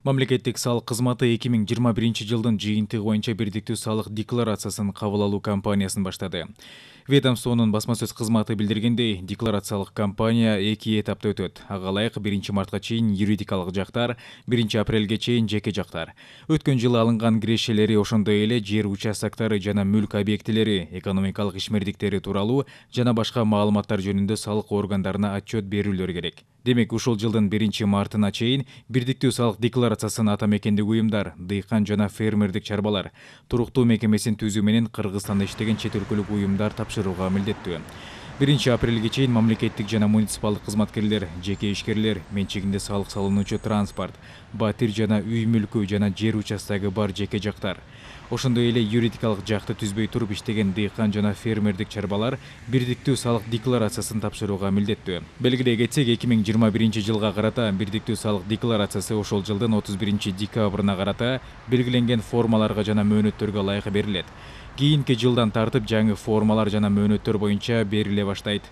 Мамлекеттик салык кызматы 2021 жылдын жыйынтыгы боюнча бирдиктүү салык декларациясын кабыл алуу кампаниясын баштады. Ведомствонун басма сөз кызматы билдиргендей, декларациялык кампания 2 этапта өтөт. Ага ылайык 1 мартка чейин юридикалык жактар, 1 апрелге чейин жеке жактар. Өткөн жылы алынган кирешелери ошондой эле жер участоктары жана мүлк объектилери, экономикалык ишмердиктери тууралуу жана башка маалыматтар жөнүндө салык органдарына отчет берүүлөр керек. Демек, ушул жылдын 1 мартына чейин бирдиктүү салык декларациясын ата мекендик уюмдар, дыйкан жана фермердик чарбалар туруктуу мекемесин түзүү менен Кыргызстанда иштеген чет өлкөлүк уюмдар тапшырууга милдеттүү. 1 апрелге чейин мамлекеттик жана муниципалдык кызматкерлер, жеке ишкерлер, менчигинде салык салынуучу транспорт, батир жана үй мүлкү жана жер участогу бар жеке жактар, ошондой эле юридикалык жакты түзбөй туруп иштеген дыйкан жана фермердик чарбалар бирдиктүү салык декларациясын тапшырууга милдеттүү. Белгилей кетсек, 2021 жылга карата бирдиктүү салык декларациясы ошол жылдын 31 декабрына карата белгиленген формаларга жана мөөнөттөргө ылайык берилет. Кийинки жылдан тартып жаңы формалар жана мөөнөттөр боюнча бериле баштайт.